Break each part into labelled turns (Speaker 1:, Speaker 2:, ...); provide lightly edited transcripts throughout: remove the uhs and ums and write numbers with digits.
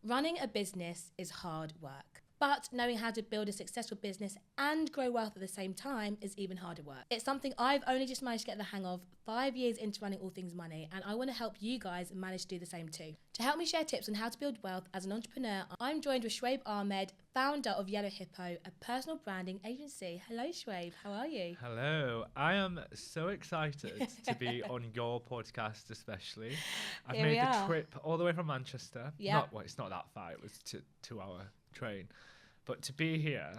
Speaker 1: Running a business is hard work, but knowing how to build a successful business and grow wealth at the same time is even harder work. It's something I've only just managed to get the hang of 5 years into running All Things Money, and I want to help you guys manage to do the same too. To help me share tips on how to build wealth as an entrepreneur, I'm joined with Shoaib Ahmed, founder of Yello Hippo, a personal branding agency. Hello Shoaib, how are you?
Speaker 2: Hello, I am so excited to be on your podcast especially. I've
Speaker 1: Here
Speaker 2: made
Speaker 1: we
Speaker 2: the
Speaker 1: are.
Speaker 2: trip all the way from Manchester.
Speaker 1: Yeah.
Speaker 2: It's not that far, it was a 2-hour train. But to be here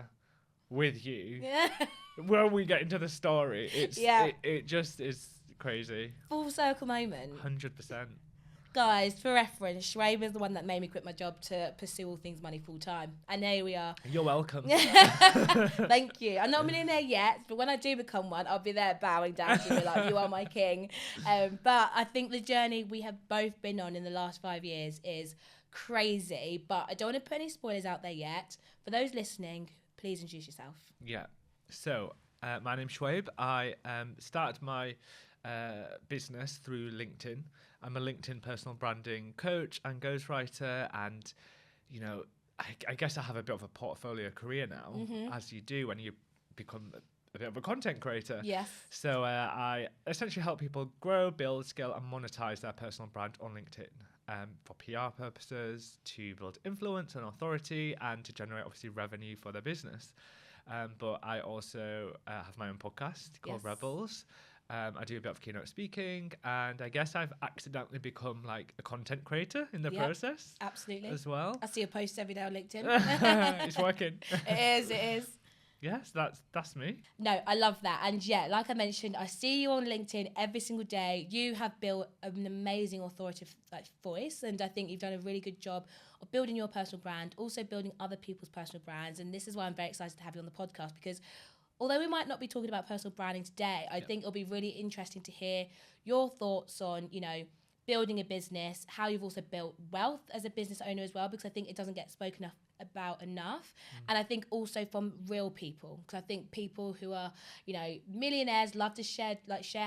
Speaker 2: with you,
Speaker 1: Yeah.
Speaker 2: when we get into the story, it just is crazy.
Speaker 1: Full circle moment.
Speaker 2: 100%.
Speaker 1: Guys, for reference, Shoaib is the one that made me quit my job to pursue All Things Money full time. And here we are.
Speaker 2: You're welcome.
Speaker 1: Thank you. I'm not a millionaire yet, but when I do become one, I'll be there bowing down to you like, you are my king. But I think the journey we have both been on in the last 5 years is crazy. But I don't want to put any spoilers out there yet. For those listening, please introduce yourself.
Speaker 2: Yeah. So, my name's Shoaib. I started my business through LinkedIn. I'm a LinkedIn personal branding coach and ghostwriter, and I guess I have a bit of a portfolio career now, as you do when you become a bit of a content creator.
Speaker 1: Yes.
Speaker 2: So I essentially help people grow, build, scale, and monetize their personal brand on LinkedIn for PR purposes, to build influence and authority, and to generate obviously revenue for their business. But I also have my own podcast called Rebels. I do a bit of keynote speaking, and I guess I've accidentally become like a content creator in the process.
Speaker 1: Absolutely.
Speaker 2: As well.
Speaker 1: I see your posts every day on LinkedIn.
Speaker 2: It's working.
Speaker 1: It is.
Speaker 2: Yes, that's me.
Speaker 1: No, I love that. And yeah, like I mentioned, I see you on LinkedIn every single day. You have built an amazing authoritative voice, and I think you've done a really good job of building your personal brand, also building other people's personal brands. And this is why I'm very excited to have you on the podcast, because although we might not be talking about personal branding today, I think it'll be really interesting to hear your thoughts on, building a business, how you've also built wealth as a business owner as well, because I think it doesn't get spoken about enough. And I think also from real people, because I think people who are, millionaires love to share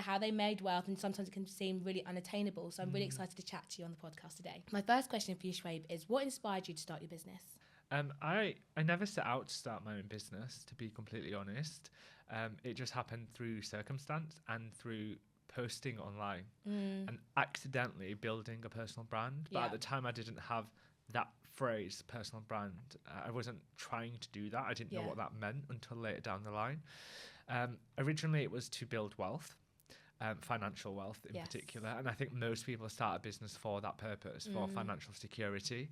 Speaker 1: how they made wealth, and sometimes it can seem really unattainable. So I'm really excited to chat to you on the podcast today. My first question for you, Shoaib, is what inspired you to start your business?
Speaker 2: I never set out to start my own business, to be completely honest. It just happened through circumstance and through posting online and accidentally building a personal brand. But at the time I didn't have that phrase, personal brand. I wasn't trying to do that. I didn't know what that meant until later down the line. Originally it was to build wealth. Financial wealth in particular, and I think most people start a business for that purpose, for financial security.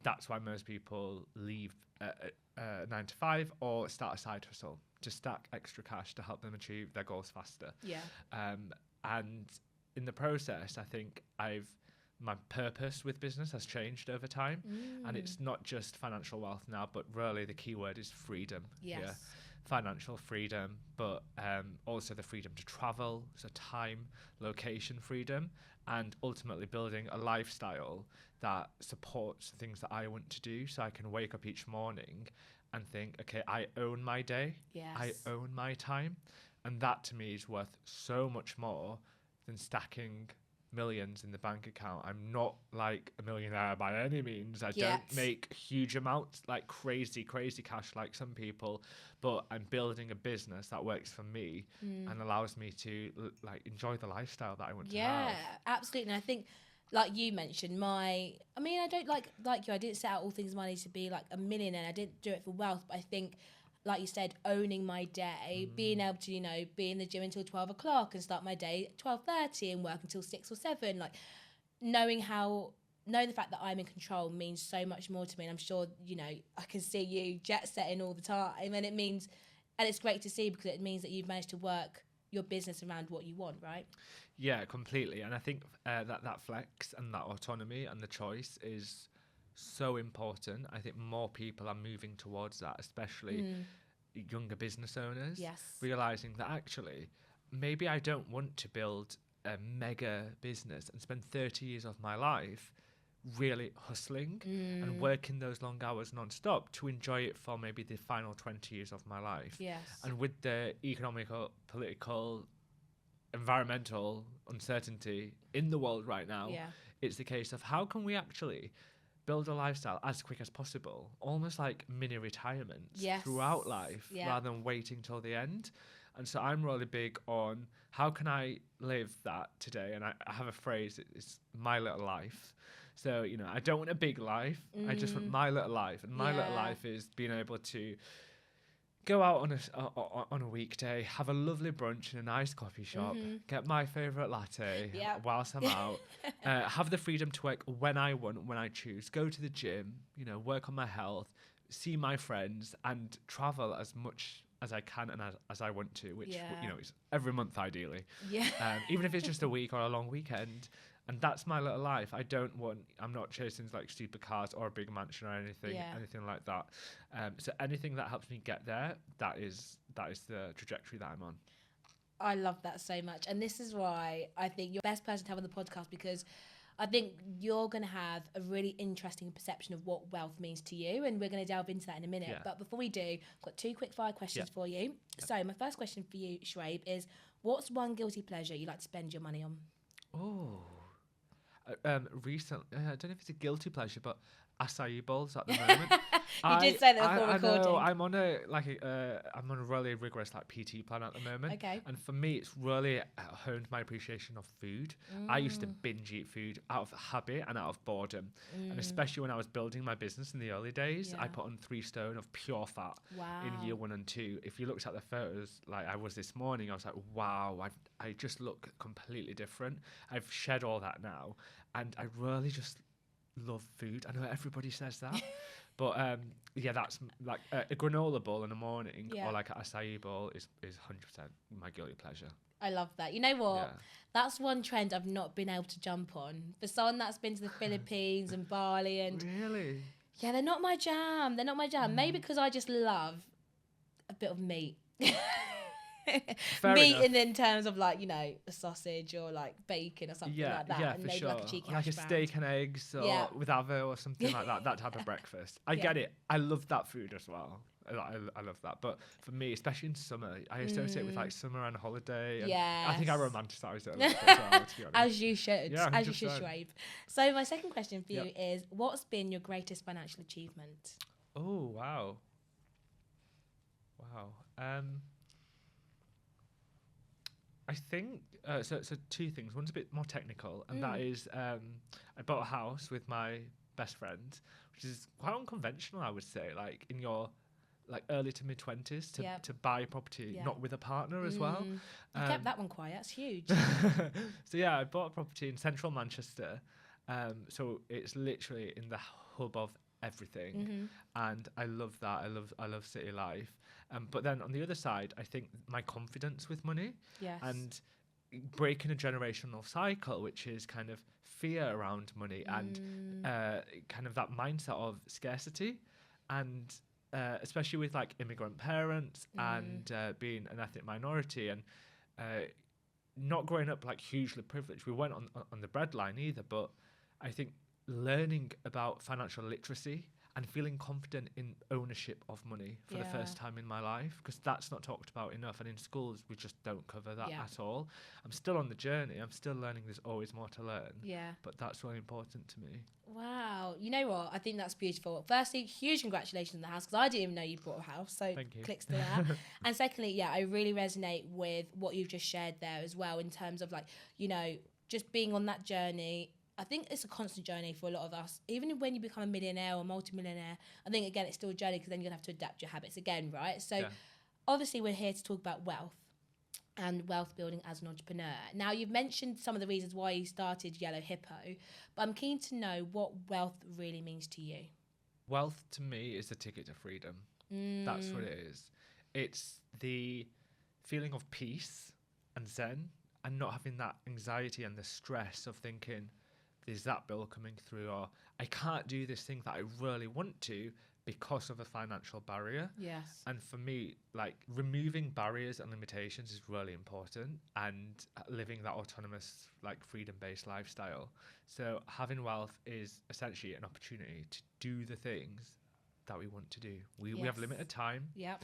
Speaker 2: That's why most people leave 9 to 5 or start a side hustle to stack extra cash to help them achieve their goals faster. And in the process, I think my purpose with business has changed over time, and it's not just financial wealth now, but really the key word is freedom. Financial freedom, but also the freedom to travel, so time, location freedom, and ultimately building a lifestyle that supports the things that I want to do, so I can wake up each morning and think, okay, I own my day, I own my time, and that to me is worth so much more than stacking millions in the bank account. I'm not like a millionaire by any means. I don't make huge amounts, like crazy cash like some people, but I'm building a business that works for me and allows me to enjoy the lifestyle that I want to have.
Speaker 1: Yeah, absolutely. And I think, like you mentioned, I don't like you, I didn't set out All Things Money to be like a millionaire. I didn't do it for wealth, but I think, like you said, owning my day, being able to, be in the gym until 12 o'clock and start my day at 12:30 and work until 6 or 7, knowing the fact that I'm in control means so much more to me. And I'm sure, I can see you jet setting all the time, and it's great to see, because it means that you've managed to work your business around what you want, right?
Speaker 2: Yeah, completely. And I think that flex and that autonomy and the choice is so important. I think more people are moving towards that, especially younger business owners, realizing that actually maybe I don't want to build a mega business and spend 30 years of my life really hustling and working those long hours non-stop to enjoy it for maybe the final 20 years of my life. And with the economical, political, environmental uncertainty in the world right now, it's the case of how can we actually build a lifestyle as quick as possible, almost like mini retirements
Speaker 1: Yes.
Speaker 2: throughout life,
Speaker 1: Yeah.
Speaker 2: rather than waiting till the end. And so I'm really big on how can I live that today? And I have a phrase, it's my little life. So, you know, I don't want a big life. I just want my little life. And my little
Speaker 1: Yeah.
Speaker 2: life is being able to go out on a weekday, have a lovely brunch in a nice coffee shop, get my favourite latte
Speaker 1: Yep.
Speaker 2: whilst I'm out, have the freedom to work when I want, when I choose, go to the gym, you know, work on my health, see my friends, and travel as much as I can and as I want to, which, you know, is every month ideally.
Speaker 1: Yeah.
Speaker 2: Even if it's just a week or a long weekend. And that's my little life. I'm not chasing like stupid cars or a big mansion or anything like that. So anything that helps me get there, that is the trajectory that I'm on.
Speaker 1: I love that so much. And this is why I think you're the best person to have on the podcast, because I think you're going to have a really interesting perception of what wealth means to you. And we're going to delve into that in a minute.
Speaker 2: Yeah.
Speaker 1: But before we do, I've got 2 quick fire questions for you.
Speaker 2: Yeah.
Speaker 1: So my first question for you, Shoaib, is what's one guilty pleasure you like to spend your money on?
Speaker 2: Oh. Recently, I don't know if it's a guilty pleasure, but acai bowls at the moment.
Speaker 1: You did say that before recording.
Speaker 2: I know, I'm on a really rigorous like PT plan at the moment.
Speaker 1: Okay.
Speaker 2: And for me, it's really honed my appreciation of food. I used to binge eat food out of habit and out of boredom. And especially when I was building my business in the early days, I put on 3 stone of pure fat in year 1 and 2. If you looked at the photos, like I was this morning, I was like, wow, I just look completely different. I've shed all that now. And I really just love food. I know everybody says that. But that's like a granola bowl in the morning or like an acai bowl is 100% my guilty pleasure.
Speaker 1: I love that. You know what?
Speaker 2: Yeah.
Speaker 1: That's one trend I've not been able to jump on. For someone that's been to the Philippines and Bali and...
Speaker 2: Really?
Speaker 1: Yeah, they're not my jam. Maybe because I just love a bit of meat.
Speaker 2: Fair
Speaker 1: meat
Speaker 2: enough.
Speaker 1: in terms of like, you know, a sausage or like bacon or something like that.
Speaker 2: Yeah,
Speaker 1: and
Speaker 2: for
Speaker 1: maybe
Speaker 2: sure.
Speaker 1: like a cheeky
Speaker 2: like a
Speaker 1: hash brown.
Speaker 2: steak and eggs or with avo or something like that type of breakfast. I get it. I love that food as well. I love that. But for me, especially in summer, I associate it with like summer and holiday. And I think I romanticize it a little bit as well, to be honest.
Speaker 1: As you should.
Speaker 2: Yeah,
Speaker 1: as you should, Shoaib. So my second question for you
Speaker 2: Yep.
Speaker 1: is, what's been your greatest financial achievement?
Speaker 2: Oh, wow. I think so 2 things. One's a bit more technical, and that is I bought a house with my best friend, which is quite unconventional, I would say, like in your like early to mid 20s to buy a property not with a partner as well.
Speaker 1: You kept that one quiet. That's huge.
Speaker 2: So yeah, I bought a property in central Manchester. So it's literally in the hub of everything, and I love that. I love city life. But then on the other side, I think my confidence with money and breaking a generational cycle, which is kind of fear around money and kind of that mindset of scarcity, and especially with like immigrant parents and being an ethnic minority and not growing up like hugely privileged. We weren't on the breadline either, but I think learning about financial literacy and feeling confident in ownership of money for the first time in my life, because that's not talked about enough, and in schools we just don't cover that at all. I'm still on the journey, I'm still learning, there's always more to learn, but that's really important to me.
Speaker 1: Wow, you know what, I think that's beautiful. Firstly, huge congratulations on the house, because I didn't even know you bought a house, so
Speaker 2: thank you.
Speaker 1: Clicks to that. And secondly, I really resonate with what you've just shared there as well, in terms of like, you know, just being on that journey. I think it's a constant journey for a lot of us. Even when you become a millionaire or multimillionaire, I think, again, it's still a journey, because then you're going to have to adapt your habits again, right? So obviously we're here to talk about wealth and wealth building as an entrepreneur. Now, you've mentioned some of the reasons why you started Yello Hippo, but I'm keen to know what wealth really means to you.
Speaker 2: Wealth to me is the ticket to freedom. That's what it is. It's the feeling of peace and zen, and not having that anxiety and the stress of thinking, is that bill coming through, or I can't do this thing that I really want to because of a financial barrier.
Speaker 1: Yes.
Speaker 2: And for me, like, removing barriers and limitations is really important, and living that autonomous, like, freedom-based lifestyle. So having wealth is essentially an opportunity to do the things that we want to do. We have limited time.
Speaker 1: Yep.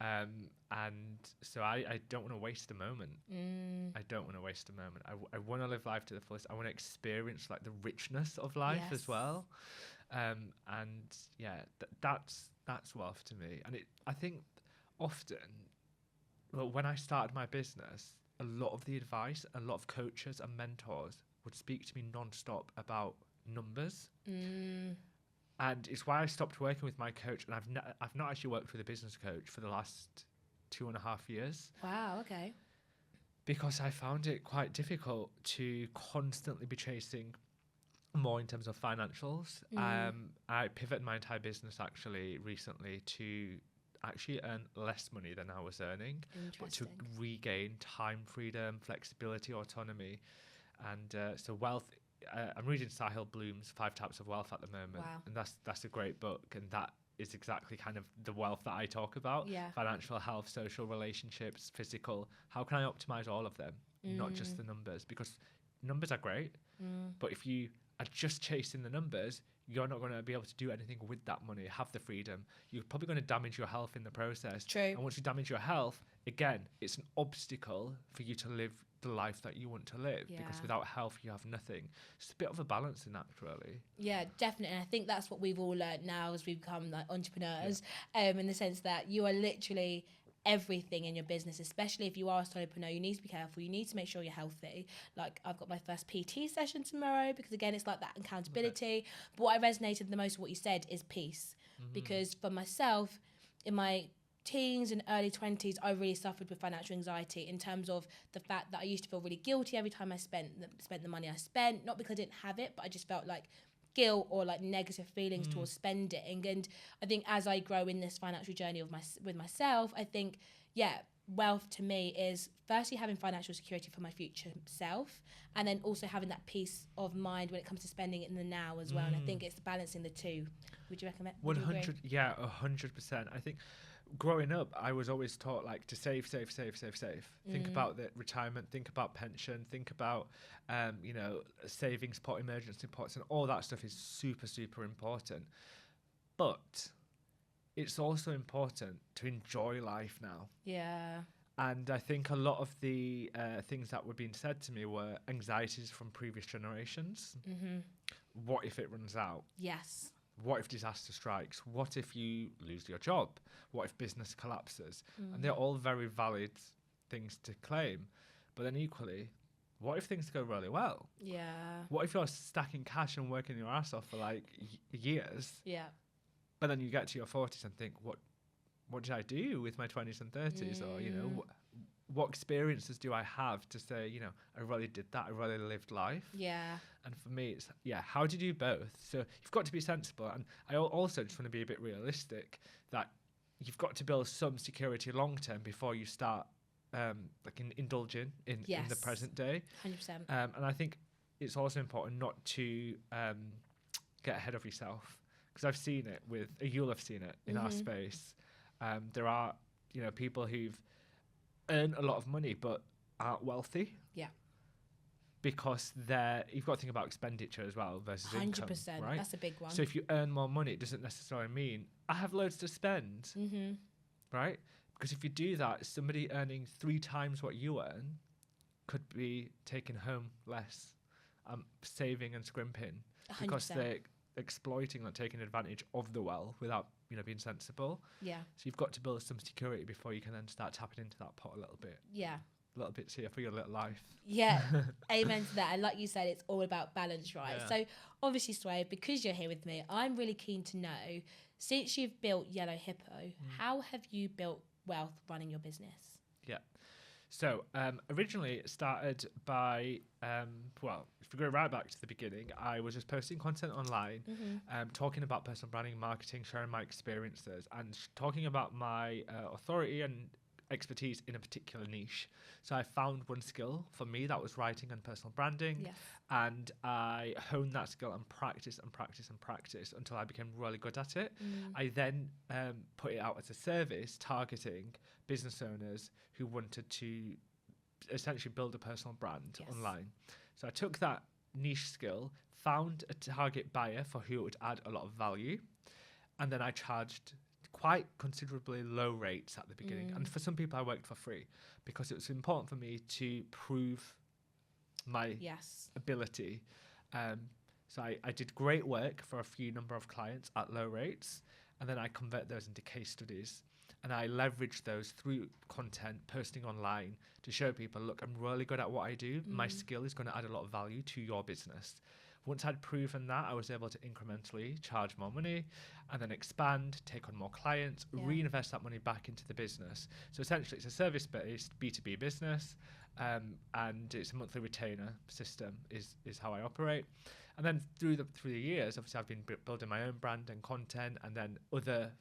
Speaker 2: And so I don't want to waste a moment. I don't want to waste a moment. I want to live life to the fullest. I want to experience like the richness of life as well. And yeah, that's wealth to me. And I think often, well, when I started my business, a lot of the advice, a lot of coaches and mentors would speak to me non-stop about numbers. And it's why I stopped working with my coach, and I've not actually worked with a business coach for the last 2.5 years.
Speaker 1: Wow, okay.
Speaker 2: Because I found it quite difficult to constantly be chasing more in terms of financials. I pivoted my entire business actually recently to actually earn less money than I was earning, but to regain time freedom, flexibility, autonomy. And so wealth, I'm reading Sahil Bloom's 5 Types of Wealth at the moment.
Speaker 1: Wow.
Speaker 2: And that's a great book, and that is exactly kind of the wealth that I talk about. Financial health, social relationships, physical. How can I optimize all of them, not just the numbers? Because numbers are great, but if you are just chasing the numbers, you're not going to be able to do anything with that money, have the freedom. You're probably going to damage your health in the process.
Speaker 1: True.
Speaker 2: And once you damage your health, again, it's an obstacle for you to live the life that you want to live, because without health you have nothing. It's a bit of a balancing act, really.
Speaker 1: Yeah, definitely. And I think that's what we've all learned now as we've become like entrepreneurs, in the sense that you are literally everything in your business, especially if you are a solopreneur. You need to be careful. You need to make sure you're healthy. Like, I've got my first PT session tomorrow, because again, it's like that accountability. But what I resonated the most with what you said is peace. Because for myself, in my teens and early 20s, I really suffered with financial anxiety, in terms of the fact that I used to feel really guilty every time I spent the money I spent, not because I didn't have it, but I just felt like guilt or like negative feelings towards spending. And I think as I grow in this financial journey with myself, I think, wealth to me is firstly having financial security for my future self, and then also having that peace of mind when it comes to spending it in the now as well. And I think it's balancing the two. Would you recommend?
Speaker 2: 100, 100%. I think growing up, I was always taught like to save. Think about the retirement, think about pension, think about savings pot, emergency pots, and all that stuff is super, super important. But it's also important to enjoy life now.
Speaker 1: Yeah.
Speaker 2: And I think a lot of the things that were being said to me were anxieties from previous generations. What if it runs out?
Speaker 1: Yes.
Speaker 2: What if disaster strikes? What if you lose your job? What if business collapses? And they're all very valid things to claim. But then equally, what if things go really well?
Speaker 1: Yeah.
Speaker 2: What if you're stacking cash and working your ass off for like years?
Speaker 1: Yeah.
Speaker 2: But then you get to your 40s and think, what did I do with my 20s and 30s? Or, what experiences do I have to say, I really did that. I really lived life.
Speaker 1: Yeah.
Speaker 2: And for me, it's, how do you do both? So you've got to be sensible. And I also just want to be a bit realistic, that you've got to build some security long term before you start indulging in the present day.
Speaker 1: 100%.
Speaker 2: And I think it's also important not to get ahead of yourself, because I've seen it you'll have seen it in our space. There are, people who've earned a lot of money but aren't wealthy.
Speaker 1: Yeah.
Speaker 2: Because you've got to think about expenditure as well versus
Speaker 1: 100%,
Speaker 2: income, right?
Speaker 1: That's a big one.
Speaker 2: So if you earn more money, it doesn't necessarily mean I have loads to spend, right? Because if you do that, somebody earning 3 times what you earn could be taking home less, saving and scrimping,
Speaker 1: 100%.
Speaker 2: because they're exploiting or taking advantage of the wealth without being sensible.
Speaker 1: Yeah.
Speaker 2: So you've got to build some security before you can then start tapping into that pot a little bit.
Speaker 1: Yeah.
Speaker 2: Little bits here for your little life.
Speaker 1: Yeah, amen to that. And like you said, it's all about balance, right?
Speaker 2: Yeah.
Speaker 1: So obviously, Shoaib, because you're here with me, I'm really keen to know, since you've built Yello Hippo, how have you built wealth running your business?
Speaker 2: Yeah. So originally it started by, if we go right back to the beginning, I was just posting content online, talking about personal branding, marketing, sharing my experiences, and talking about my authority and expertise in a particular niche. So I found one skill for me that was writing and personal branding, and I honed that skill and practiced until I became really good at it. I then put it out as a service targeting business owners who wanted to essentially build a personal brand online. So I took that niche skill, found a target buyer for who it would add a lot of value, and then I charged quite considerably low rates at the beginning. And for some people I worked for free, because it was important for me to prove my ability. So I did great work for a few number of clients at low rates, and then I convert those into case studies. And I leverage those through content, posting online to show people, look, I'm really good at what I do. My skill is going to add a lot of value to your business. Once I'd proven that, I was able to incrementally charge more money and then expand, take on more clients, reinvest that money back into the business. So essentially, it's a service-based B2B business, and it's a monthly retainer system is how I operate. And then through the years, obviously, I've been building my own brand and content, and then other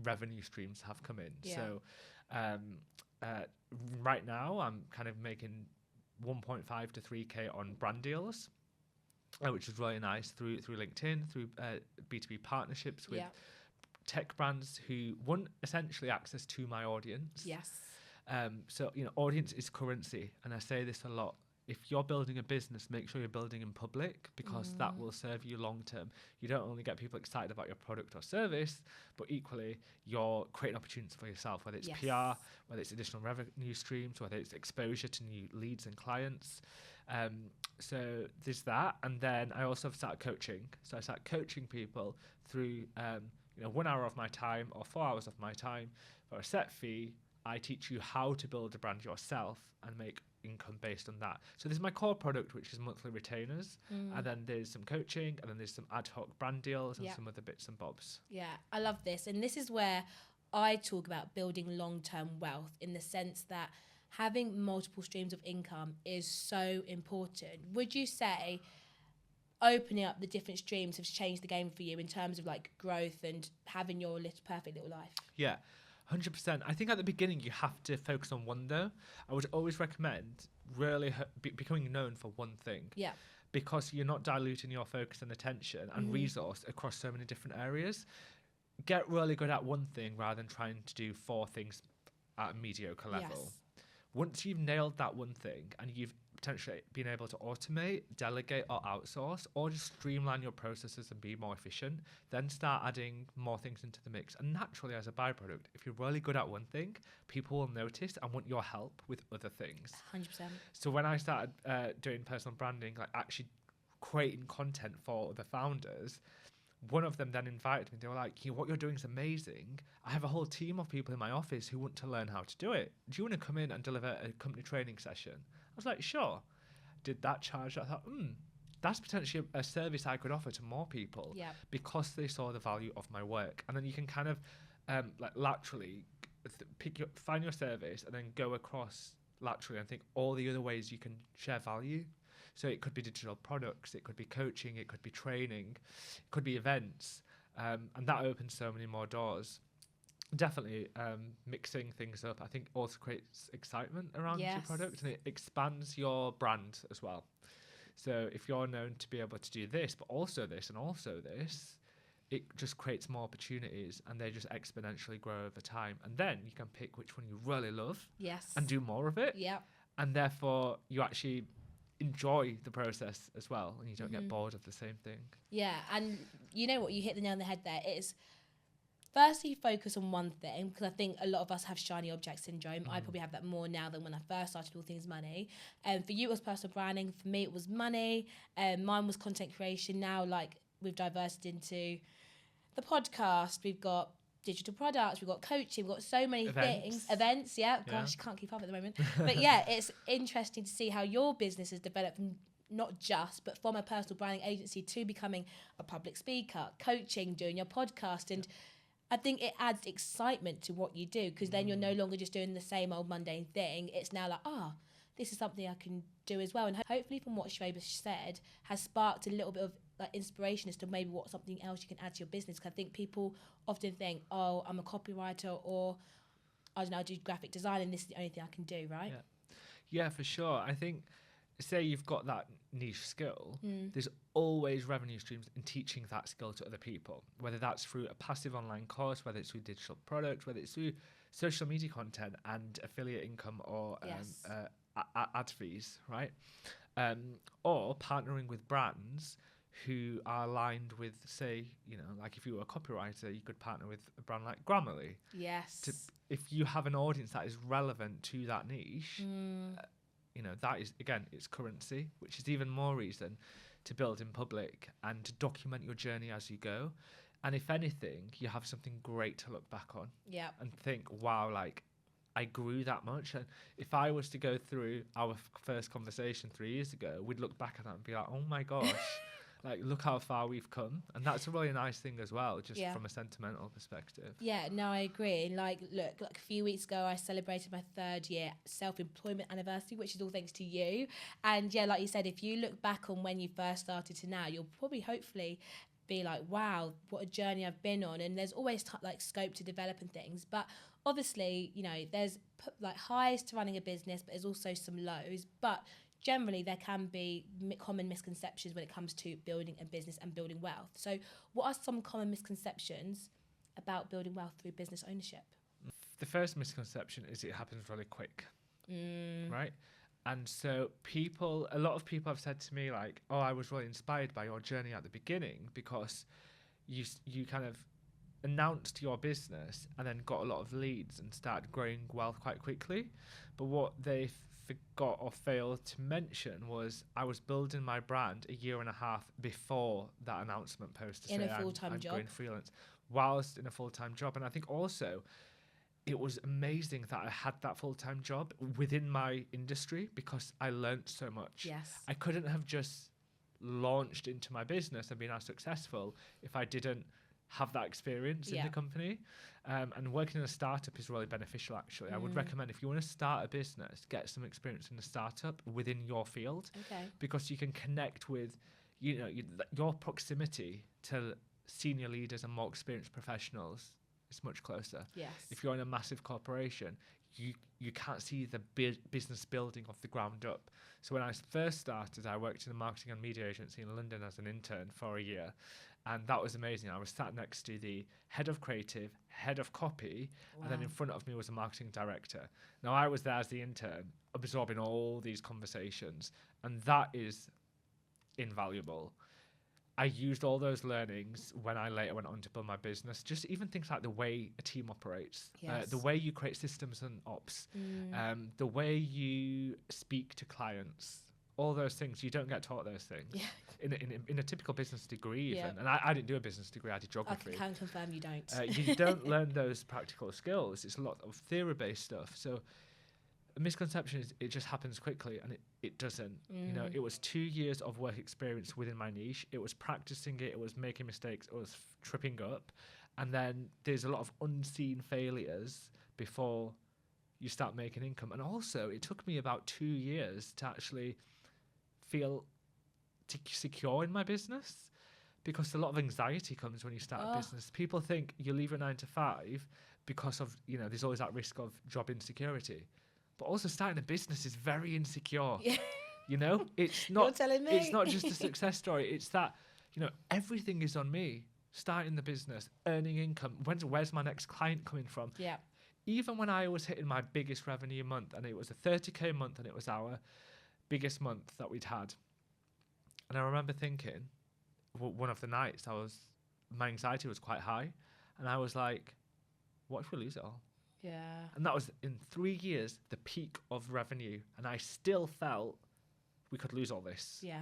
Speaker 2: revenue streams have come in. So right now, I'm kind of making 1.5 to 3K on brand deals. Which is really nice through LinkedIn, through B2B partnerships with tech brands who want essentially access to my audience.
Speaker 1: Yes.
Speaker 2: So, audience is currency. And I say this a lot. If you're building a business, make sure you're building in public, because that will serve you long term. You don't only get people excited about your product or service, but equally you're creating opportunities for yourself, whether it's PR, whether it's additional revenue streams, whether it's exposure to new leads and clients. So there's that. And then I also started coaching. So I started coaching people through 1 hour of my time or 4 hours of my time for a set fee. I teach you how to build a brand yourself and make income based on that. So this is my core product, which is monthly retainers, and then there's some coaching, and then there's some ad hoc brand deals and some other bits and bobs.
Speaker 1: Yeah, I love this. And this is where I talk about building long-term wealth, in the sense that having multiple streams of income is so important. Would you say opening up the different streams has changed the game for you in terms of like growth and having your perfect little life?
Speaker 2: Yeah. 100%. I think at the beginning you have to focus on one though. I would always recommend really becoming known for one thing.
Speaker 1: Yeah.
Speaker 2: Because you're not diluting your focus and attention and resource across so many different areas. Get really good at one thing rather than trying to do 4 things at a mediocre level.
Speaker 1: Yes.
Speaker 2: Once you've nailed that one thing and you've potentially been able to automate, delegate or outsource, or just streamline your processes and be more efficient, then start adding more things into the mix. And naturally, as a byproduct, if you're really good at one thing, people will notice and want your help with other things.
Speaker 1: 100%.
Speaker 2: So when I started doing personal branding, like actually creating content for the founders, one of them then invited me. They were like, what you're doing is amazing. I have a whole team of people in my office who want to learn how to do it. Do you want to come in and deliver a company training session? I was like, sure. Did that charge? I thought, that's potentially a service I could offer to more people because they saw the value of my work. And then you can kind of like laterally find your service and then go across laterally and think all the other ways you can share value. So it could be digital products, it could be coaching, it could be training, it could be events, and that opens so many more doors. Definitely mixing things up, I think, also creates excitement around your product, and it expands your brand as well. So if you're known to be able to do this, but also this and also this, it just creates more opportunities, and they just exponentially grow over time. And then you can pick which one you really love and do more of it.
Speaker 1: Yeah.
Speaker 2: And therefore you actually enjoy the process as well, and you don't get bored of the same thing.
Speaker 1: Yeah, and you know what, you hit the nail on the head there. It's firstly focus on one thing, because I think a lot of us have shiny object syndrome. I probably have that more now than when I first started all things money. For you it was personal branding, for me it was money, mine was content creation. Now like we've diversified into the podcast, we've got digital products, we've got coaching, we've got so many things. Events, gosh, can't keep up at the moment. But yeah, it's interesting to see how your business has developed from not just, but from a personal branding agency to becoming a public speaker, coaching, doing your podcast. And I think it adds excitement to what you do, because then you're no longer just doing the same old mundane thing. It's now like, this is something I can do as well. And hopefully from what Shoaib has said has sparked a little bit of like inspiration as to maybe what something else you can add to your business. Because I think people often think, I'm a copywriter, or I don't know, I do graphic design and this is the only thing I can do, right?
Speaker 2: Yeah, for sure. I think, say you've got that niche skill, there's always revenue streams in teaching that skill to other people, whether that's through a passive online course, whether it's through digital products, whether it's through social media content and affiliate income, or ad fees, right? Or partnering with brands who are aligned with, say, like if you were a copywriter, you could partner with a brand like Grammarly.
Speaker 1: Yes.
Speaker 2: If you have an audience that is relevant to that niche, that is, again, it's currency, which is even more reason to build in public and to document your journey as you go. And if anything, you have something great to look back on
Speaker 1: Yeah.
Speaker 2: and think, wow, like I grew that much. And if I was to go through our first conversation 3 years ago, we'd look back at that and be like, oh my gosh, like look how far we've come. And that's a really nice thing as well, just from a sentimental perspective.
Speaker 1: Yeah, no, I agree. And like, look, like a few weeks ago, I celebrated my 3rd year self-employment anniversary, which is all thanks to you. And yeah, like you said, if you look back on when you first started to now, you'll probably hopefully be like, wow, what a journey I've been on. And there's always like scope to develop and things. But obviously, you know, there's like highs to running a business, but there's also some lows. But generally, there can be common misconceptions when it comes to building a business and building wealth. So what are some common misconceptions about building wealth through business ownership?
Speaker 2: The first misconception is it happens really quick, right? And so a lot of people have said to me like, oh, I was really inspired by your journey at the beginning because you kind of announced your business and then got a lot of leads and started growing wealth quite quickly. But what they forgot or failed to mention was I was building my brand a year and a half before that announcement post to
Speaker 1: In
Speaker 2: say
Speaker 1: a full-time
Speaker 2: I'm
Speaker 1: job.
Speaker 2: going freelance, whilst in a full-time job. And I think also it was amazing that I had that full-time job within my industry because I learned so much.
Speaker 1: Yes.
Speaker 2: I couldn't have just launched into my business and been as successful if I didn't have that experience in the company. And working in a startup is really beneficial, actually. I would recommend if you want to start a business, get some experience in a startup within your field.
Speaker 1: Okay.
Speaker 2: Because you can connect with, you know, your proximity to senior leaders and more experienced professionals is much closer.
Speaker 1: Yes.
Speaker 2: If you're in a massive corporation, you can't see the business building off the ground up. So when I first started, I worked in a marketing and media agency in London as an intern for a year. And that was amazing. I was sat next to the head of creative, head of copy, and then in front of me was a marketing director. Now, I was there as the intern, absorbing all these conversations, and that is invaluable. I used all those learnings when I later went on to build my business. Just even things like the way a team operates, the way you create systems and ops, the way you speak to clients, all those things. You don't get taught those things in a typical business degree even. And I didn't do a business degree, I did geography.
Speaker 1: I can confirm you don't.
Speaker 2: You don't learn those practical skills. It's a lot of theory-based stuff. So a misconception is it just happens quickly, and it doesn't. You know, it was 2 years of work experience within my niche. It was practicing it was making mistakes, it was tripping up, and then there's a lot of unseen failures before you start making income. And also it took me about 2 years to actually feel secure in my business, because a lot of anxiety comes when you start a business. People think you leave a 9 to 5 because of, you know, there's always that risk of job insecurity. But also starting a business is very insecure.
Speaker 1: Yeah.
Speaker 2: You know, it's not.
Speaker 1: You're telling me.
Speaker 2: It's not just a success story. It's that, you know, everything is on me. Starting the business, earning income. Where's my next client coming from?
Speaker 1: Yeah.
Speaker 2: Even when I was hitting my biggest revenue month, and it was a 30K month, and it was our biggest month that we'd had. And I remember thinking, one of the nights, my anxiety was quite high, and I was like, what if we lose it all?
Speaker 1: Yeah.
Speaker 2: And that was in 3 years, the peak of revenue. And I still felt we could lose all this.
Speaker 1: Yeah.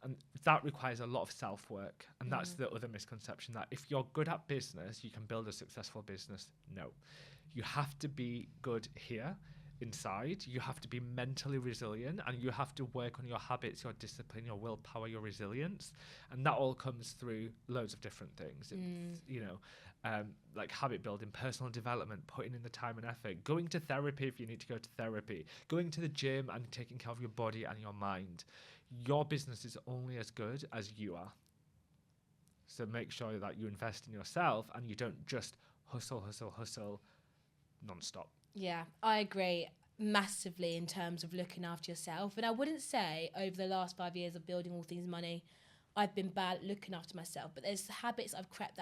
Speaker 2: And that requires a lot of self-work. And that's the other misconception, that if you're good at business, you can build a successful business. No. You have to be good here inside. You have to be mentally resilient, and you have to work on your habits, your discipline, your willpower, your resilience. And that all comes through loads of different things. It's, you know, like habit building, personal development, putting in the time and effort, going to therapy if you need to go to therapy, going to the gym and taking care of your body and your mind. Your business is only as good as you are. So make sure that you invest in yourself and you don't just hustle non-stop.
Speaker 1: Yeah, I agree massively in terms of looking after yourself. And I wouldn't say over the last 5 years of building all things money, I've been bad at looking after myself, but there's habits I've crept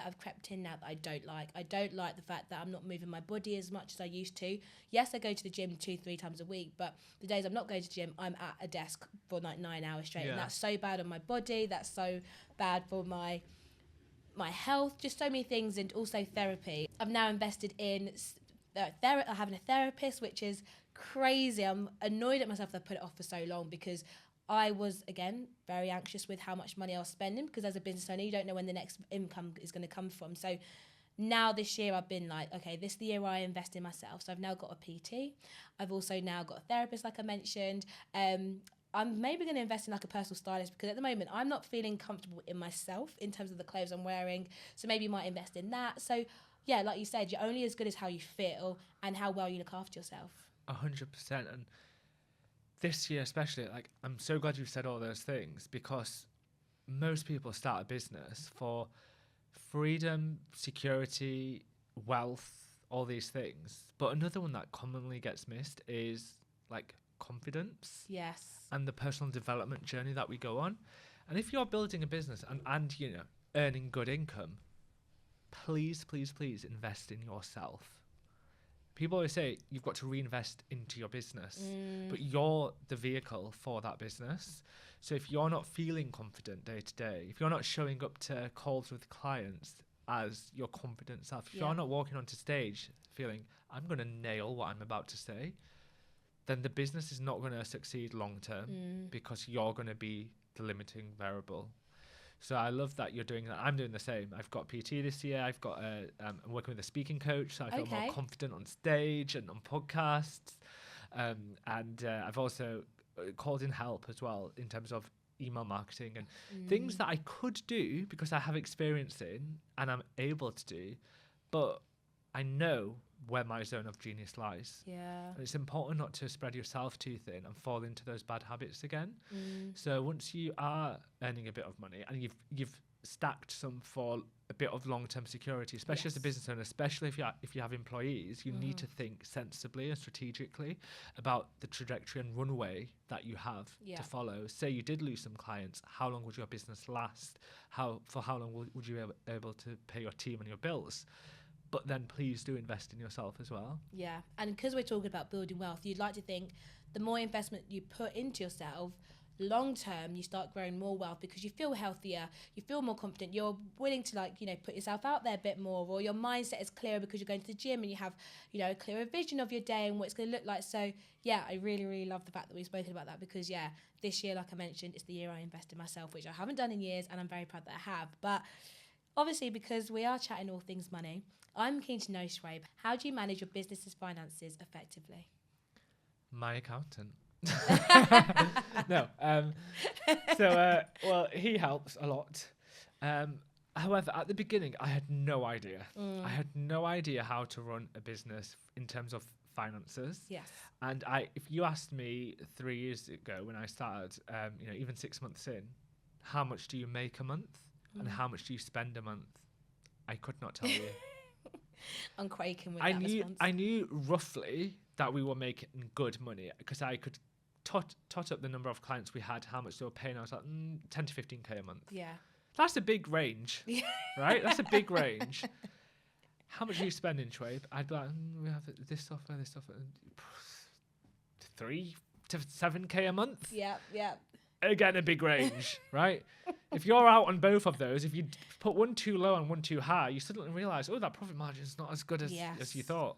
Speaker 1: in now that I don't like. I don't like the fact that I'm not moving my body as much as I used to. Yes, I go to the gym 2-3 times a week, but the days I'm not going to the gym, I'm at a desk for like 9 hours straight. And that's so bad on my body. That's so bad for my health, just so many things. And also therapy. I've now invested in having a therapist, which is crazy. I'm annoyed at myself that I put it off for so long, because I was, again, very anxious with how much money I was spending, because as a business owner, you don't know when the next income is going to come from. So now this year I've been like, okay, this is the year I invest in myself. So I've now got a PT. I've also now got a therapist, like I mentioned. I'm maybe going to invest in like a personal stylist, because at the moment I'm not feeling comfortable in myself in terms of the clothes I'm wearing. So maybe you might invest in that. So yeah, like you said, you're only as good as how you feel and how well you look after yourself.
Speaker 2: 100%. And this year especially, like, I'm so glad you've said all those things, because most people start a business for freedom, security, wealth, all these things. But another one that commonly gets missed is like confidence.
Speaker 1: Yes.
Speaker 2: And the personal development journey that we go on. And if you're building a business and you know, earning good income, please invest in yourself. People always say you've got to reinvest into your business, but you're the vehicle for that business. So if you're not feeling confident day to day, if you're not showing up to calls with clients as your confident self, if you're not walking onto stage feeling, I'm going to nail what I'm about to say, then the business is not going to succeed long term, because you're going to be the limiting variable. So I love that you're doing that. I'm doing the same. I've got PT this year. I've got I'm working with a speaking coach, so I feel more confident on stage and on podcasts. And I've also called in help as well in terms of email marketing and things that I could do because I have experience in and I'm able to do, but I know where my zone of genius lies.
Speaker 1: Yeah.
Speaker 2: And it's important not to spread yourself too thin and fall into those bad habits again. So once you are earning a bit of money and you've stacked some for a bit of long-term security, especially as a business owner, especially if you have employees, you need to think sensibly and strategically about the trajectory and runway that you have to follow. Say you did lose some clients, how long would your business last? For how long would you be able to pay your team and your bills? But then please do invest in yourself as well.
Speaker 1: Yeah, and because we're talking about building wealth, you'd like to think the more investment you put into yourself, long term, you start growing more wealth because you feel healthier, you feel more confident, you're willing to put yourself out there a bit more, or your mindset is clearer because you're going to the gym and you have, a clearer vision of your day and what it's going to look like. So yeah, I really, really love the fact that we've spoken about that, because this year, like I mentioned, it's the year I invest in myself, which I haven't done in years, and I'm very proud that I have. But obviously, because we are chatting all things money, I'm keen to know, Shoaib, how do you manage your business's finances effectively?
Speaker 2: My accountant. No. Well, he helps a lot. However, at the beginning, I had no idea. I had no idea how to run a business in terms of finances.
Speaker 1: Yes.
Speaker 2: And if you asked me 3 years ago when I started, even 6 months in, how much do you make a month and how much do you spend a month? I could not tell you.
Speaker 1: I'm quaking with that response.
Speaker 2: I knew roughly that we were making good money because I could tot up the number of clients we had, how much they were paying. I was like, 10 to 15k a month.
Speaker 1: Yeah.
Speaker 2: That's a big range, right? That's a big range. How much are you spending, Shoaib? I'd be like, we have this software, 3 to 7k a month.
Speaker 1: Yeah.
Speaker 2: Again, a big range, right? If you're out on both of those, if you put one too low and one too high, you suddenly realise, that profit margin is not as good as you thought.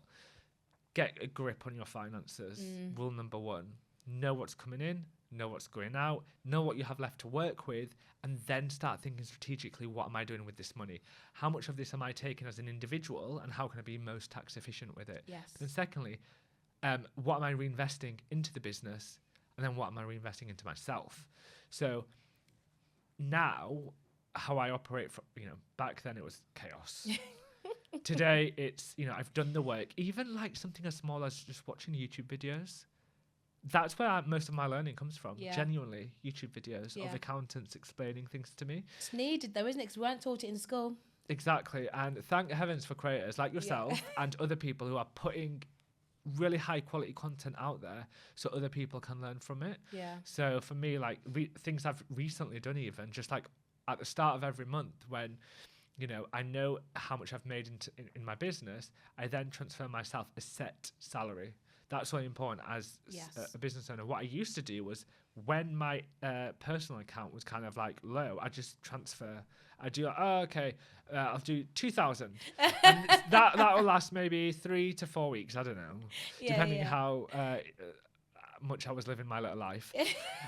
Speaker 2: Get a grip on your finances. Rule number 1, know what's coming in, know what's going out, know what you have left to work with, and then start thinking strategically, what am I doing with this money? How much of this am I taking as an individual, and how can I be most tax efficient with it?
Speaker 1: Yes.
Speaker 2: And secondly, what am I reinvesting into the business? And then what am I reinvesting into myself? So now, how I operate, back then it was chaos. Today, it's, I've done the work. Even like something as small as just watching YouTube videos. That's where most of my learning comes from.
Speaker 1: Yeah.
Speaker 2: Genuinely, YouTube videos of accountants explaining things to me.
Speaker 1: It's needed though, isn't it? Because we weren't taught it in school.
Speaker 2: Exactly. And thank heavens for creators like yourself and other people who are putting really high quality content out there so other people can learn from it.
Speaker 1: Yeah.
Speaker 2: So for me, like things I've recently done, even just like at the start of every month when I know how much I've made in my business, I then transfer myself a set salary. That's really important as a business owner. What I used to do was when my personal account was kind of like low, I just transfer. I do I'll do 2,000. And that will last maybe 3 to 4 weeks. I don't know, depending how much I was living my little life.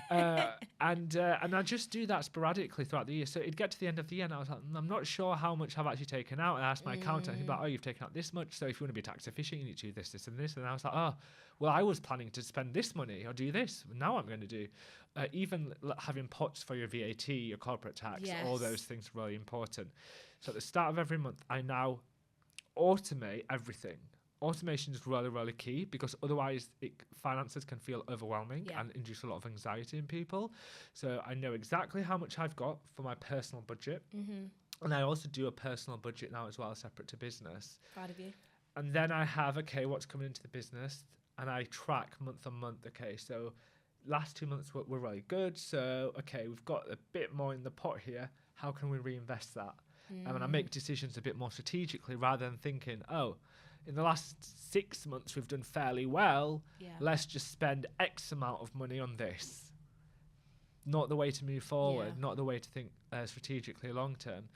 Speaker 2: And I just do that sporadically throughout the year. So it'd get to the end of the year and I was like, I'm not sure how much I've actually taken out. And I asked my accountant, he'd be like, oh, you've taken out this much. So if you want to be tax efficient, you need to do this, this and this. And I was like, oh, well, I was planning to spend this money or do this. Now I'm going to do. Even having pots for your VAT, your corporate tax, all those things are really important. So at the start of every month, I now automate everything. Automation is really, really key because otherwise finances can feel overwhelming and induce a lot of anxiety in people. So I know exactly how much I've got for my personal budget. And I also do a personal budget now as well, separate to business.
Speaker 1: Proud of you.
Speaker 2: And then I have, okay, what's coming into the business? And I track month on month, okay, so last 2 months were really good. So, okay, we've got a bit more in the pot here. How can we reinvest that? And I make decisions a bit more strategically rather than thinking, oh, in the last 6 months we've done fairly well. Let's just spend X amount of money on this. Not the way to move forward, not the way to think strategically long term.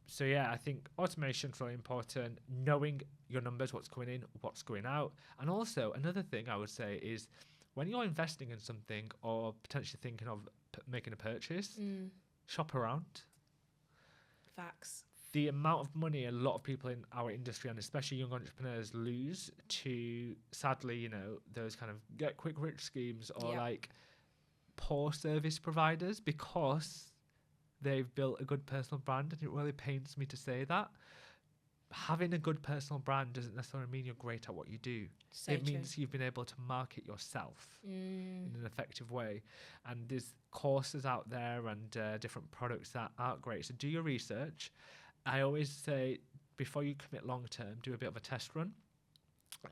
Speaker 2: So yeah, I think automation is really important. Knowing your numbers, what's coming in, what's going out. And also another thing I would say is when you're investing in something or potentially thinking of making a purchase, shop around.
Speaker 1: Facts.
Speaker 2: The amount of money a lot of people in our industry and especially young entrepreneurs lose to, sadly, you know, those kind of get quick rich schemes or like poor service providers because they've built a good personal brand. And it really pains me to say that. Having a good personal brand doesn't necessarily mean you're great at what you do. It means you've been able to market yourself in an effective way. And there's courses out there and different products that aren't great. So do your research. I always say before you commit long term, do a bit of a test run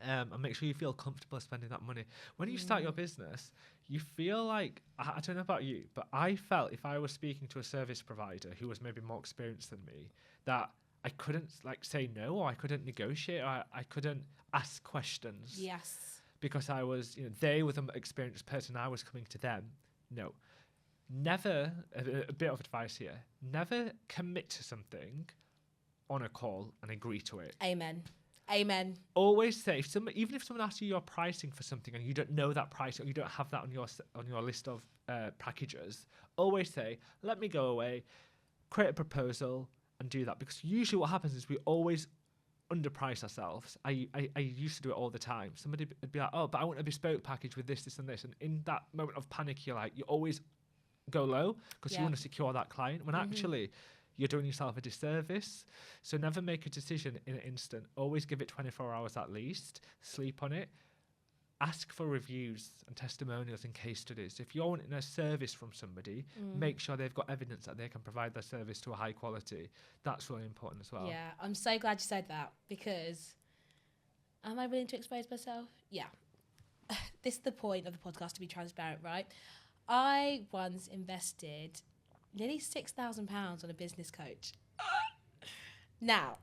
Speaker 2: and make sure you feel comfortable spending that money. When you start your business, you feel like, I don't know about you, but I felt if I was speaking to a service provider who was maybe more experienced than me, that I couldn't like say no, or I couldn't negotiate, or I couldn't ask questions.
Speaker 1: Yes.
Speaker 2: Because I was, you know, they were the experienced person, I was coming to them. No. Never, a bit of advice here, never commit to something on a call and agree to it.
Speaker 1: Amen. Amen.
Speaker 2: Always say, even if someone asks you your pricing for something and you don't know that price or you don't have that on your list of packages, always say, let me go away, create a proposal and do that. Because usually what happens is we always underprice ourselves. I used to do it all the time. Somebody would be like, oh, but I want a bespoke package with this, this and this. And in that moment of panic, you always go low because you want to secure that client when actually you're doing yourself a disservice. So never make a decision in an instant. Always give it 24 hours at least. Sleep on it. Ask for reviews and testimonials and case studies. If you're wanting a service from somebody, make sure they've got evidence that they can provide their service to a high quality. That's really important as well.
Speaker 1: Yeah, I'm so glad you said that because am I willing to expose myself? Yeah. This is the point of the podcast, to be transparent, right? I once invested nearly £6,000 on a business coach. Now,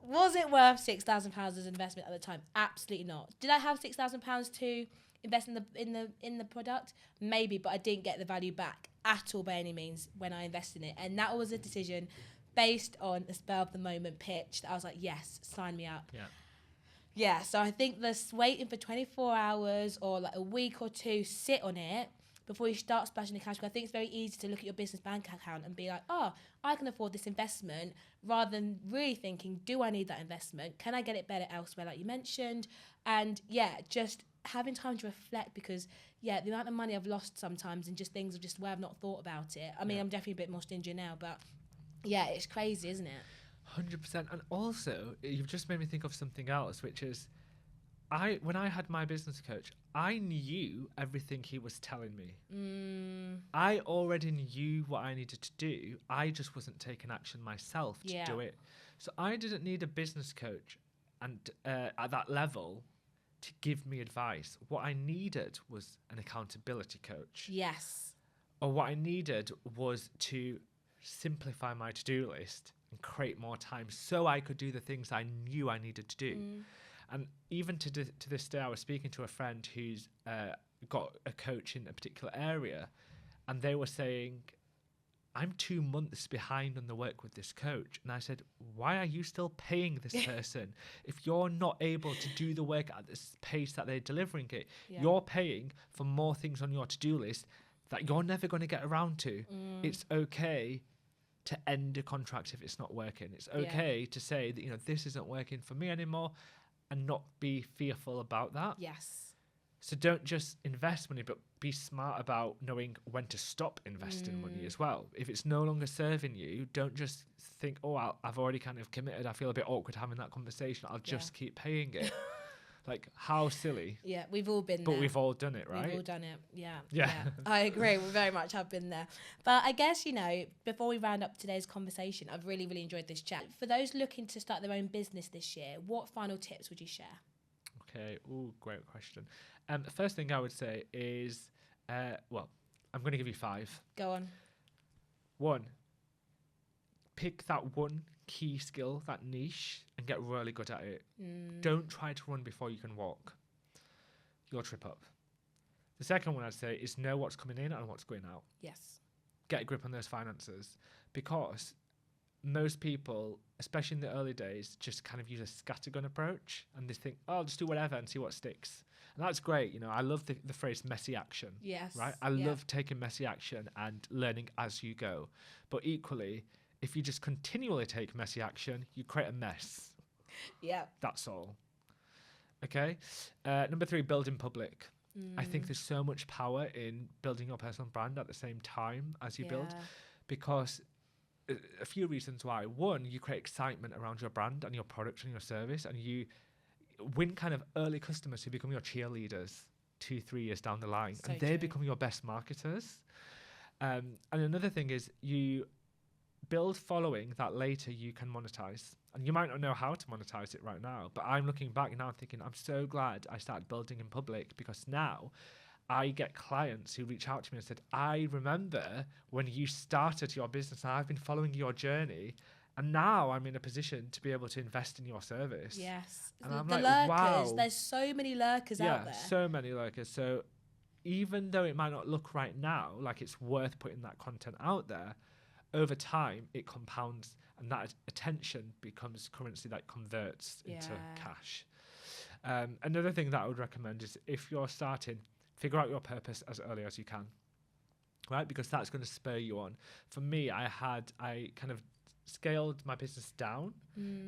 Speaker 1: was it worth £6,000 as an investment at the time? Absolutely not. Did I have £6,000 to invest in the product? Maybe, but I didn't get the value back at all by any means when I invested in it. And that was a decision based on a spur of the moment pitch that I was like, yes, sign me up. Yeah, so I think this waiting for 24 hours or like a week or two, sit on it before you start splashing the cash. I think it's very easy to look at your business bank account and be like, oh, I can afford this investment, rather than really thinking, do I need that investment? Can I get it better elsewhere, like you mentioned? And yeah, just having time to reflect because, yeah, the amount of money I've lost sometimes and just things of just where I've not thought about it. I mean, I'm definitely a bit more stingy now, but yeah, it's crazy, isn't it?
Speaker 2: 100%. And also, you've just made me think of something else, which is when I had my business coach, I knew everything he was telling me. I already knew what I needed to do. I just wasn't taking action myself to do it. So I didn't need a business coach and at that level to give me advice. What I needed was an accountability coach.
Speaker 1: Yes.
Speaker 2: Or what I needed was to simplify my to-do list and create more time so I could do the things I knew I needed to do. And even to this day, I was speaking to a friend who's got a coach in a particular area, and they were saying, I'm 2 months behind on the work with this coach. And I said, why are you still paying this person if you're not able to do the work at this pace that they're delivering it?
Speaker 1: Yeah.
Speaker 2: You're paying for more things on your to-do list that you're never going to get around to. It's okay to end a contract if it's not working. It's okay to say that, you know, this isn't working for me anymore, and not be fearful about that.
Speaker 1: Yes.
Speaker 2: So don't just invest money, but be smart about knowing when to stop investing money as well. If it's no longer serving you, don't just think, oh, I've already kind of committed. I feel a bit awkward having that conversation. I'll just keep paying it. Like, how silly.
Speaker 1: Yeah, we've all been there.
Speaker 2: But we've all done it, right?
Speaker 1: We've all done it, yeah.
Speaker 2: Yeah.
Speaker 1: I agree, we very much have been there. But I guess, you know, before we round up today's conversation, I've really, really enjoyed this chat. For those looking to start their own business this year, what final tips would you share?
Speaker 2: Okay, great question. The first thing I would say is, well, I'm going to give you 5.
Speaker 1: Go on.
Speaker 2: 1, pick that one key skill, that niche, and get really good at it. Don't try to run before you can walk. You'll trip up. The second one I'd say is know what's coming in and what's going out.
Speaker 1: Yes.
Speaker 2: Get a grip on those finances, because most people, especially in the early days, just kind of use a scattergun approach, and they think, oh, I'll just do whatever and see what sticks. And that's great. You know, I love the phrase messy action.
Speaker 1: Yes.
Speaker 2: Right? I love taking messy action and learning as you go. But equally, if you just continually take messy action, you create a mess.
Speaker 1: Yeah.
Speaker 2: That's all. Okay. Number 3, build in public. I think there's so much power in building your personal brand at the same time as you build, because a few reasons why. 1, you create excitement around your brand and your product and your service, and you win kind of early customers who become your cheerleaders 2-3 years down the line,
Speaker 1: So
Speaker 2: and they
Speaker 1: true.
Speaker 2: become your best marketers. And another thing is you build following that later you can monetize. And you might not know how to monetize it right now, but I'm looking back now thinking, I'm so glad I started building in public, because now I get clients who reach out to me and said, I remember when you started your business, and I've been following your journey, and now I'm in a position to be able to invest in your service.
Speaker 1: Yes.
Speaker 2: And I'm
Speaker 1: the
Speaker 2: like,
Speaker 1: lurkers,
Speaker 2: wow.
Speaker 1: there's so many lurkers out there.
Speaker 2: So many lurkers. So even though it might not look right now like it's worth putting that content out there, over time it compounds, and that attention becomes currency that converts into cash. Another thing that I would recommend is, if you're starting, figure out your purpose as early as you can, right? Because that's going to spur you on. For me, I kind of scaled my business down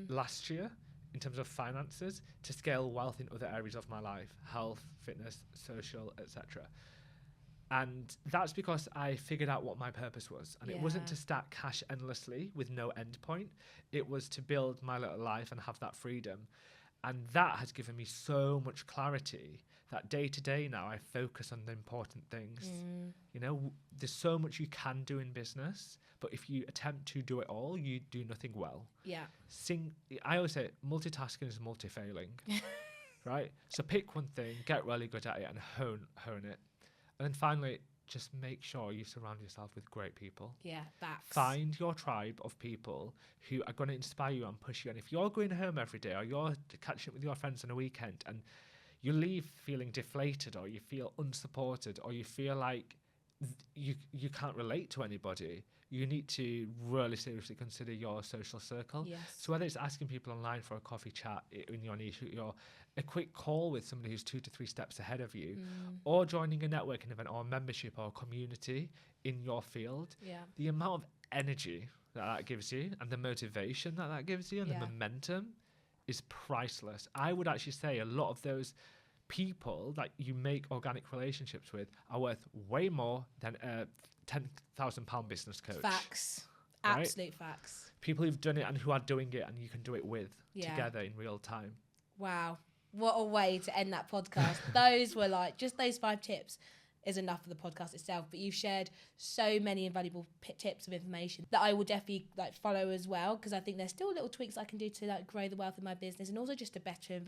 Speaker 2: last year in terms of finances to scale wealth in other areas of my life: health, fitness, social, etc. And that's because I figured out what my purpose was. And it wasn't to stack cash endlessly with no end point. It was to build my little life and have that freedom. And that has given me so much clarity that day to day now I focus on the important things. You know, there's so much you can do in business, but if you attempt to do it all, you do nothing well.
Speaker 1: Yeah.
Speaker 2: I always say multitasking is multi-failing, right? So pick one thing, get really good at it, and hone it. And then finally, just make sure you surround yourself with great people.
Speaker 1: Yeah, facts.
Speaker 2: Find your tribe of people who are going to inspire you and push you. And if you're going home every day, or you're catching up with your friends on a weekend, and you leave feeling deflated, or you feel unsupported, or you feel like you can't relate to anybody, you need to really seriously consider your social circle.
Speaker 1: Yes.
Speaker 2: So whether it's asking people online for a coffee chat in your niche, or a quick call with somebody who's 2 to 3 steps ahead of you, or joining a networking event or a membership or a community in your field, the amount of energy that gives you, and the motivation that gives you, and the momentum is priceless. I would actually say a lot of those people that you make organic relationships with are worth way more than a £10,000 business coach.
Speaker 1: Facts.
Speaker 2: Right?
Speaker 1: Absolute facts.
Speaker 2: People who've done it and who are doing it, and you can do it with together in real time.
Speaker 1: Wow. What a way to end that podcast. Those were just those 5 tips is enough for the podcast itself, but you've shared so many invaluable tips of information that I will definitely follow as well, because I think there's still little tweaks I can do to grow the wealth of my business, and also just to better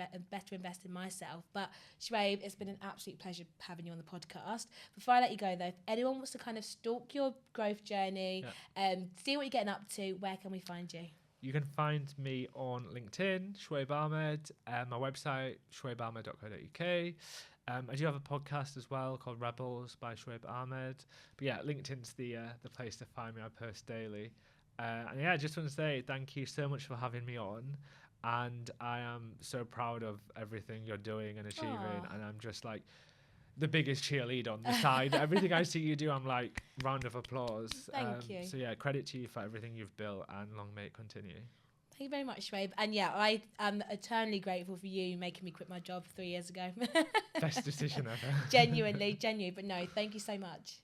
Speaker 1: invest in myself. But Shoaib, it's been an absolute pleasure having you on the podcast. Before I let you go though, if anyone wants to kind of stalk your growth journey, see what you're getting up to, where can we find you?
Speaker 2: You can find me on LinkedIn, Shoaib Ahmed, my website, shoaibahmed.co.uk. I do have a podcast as well called Rebels by Shoaib Ahmed. But yeah, LinkedIn's the place to find me. I post daily. And yeah, I just want to say thank you so much for having me on. And I am so proud of everything you're doing and achieving.
Speaker 1: Aw.
Speaker 2: And I'm just like the biggest cheerleader on the side. Everything I see you do, I'm like, round of applause.
Speaker 1: Thank you.
Speaker 2: So yeah, credit to you for everything you've built, and long may it continue.
Speaker 1: Thank you very much, Shoaib. And yeah, I am eternally grateful for you making me quit my job 3 years ago.
Speaker 2: Best decision ever.
Speaker 1: Genuinely. But no, thank you so much.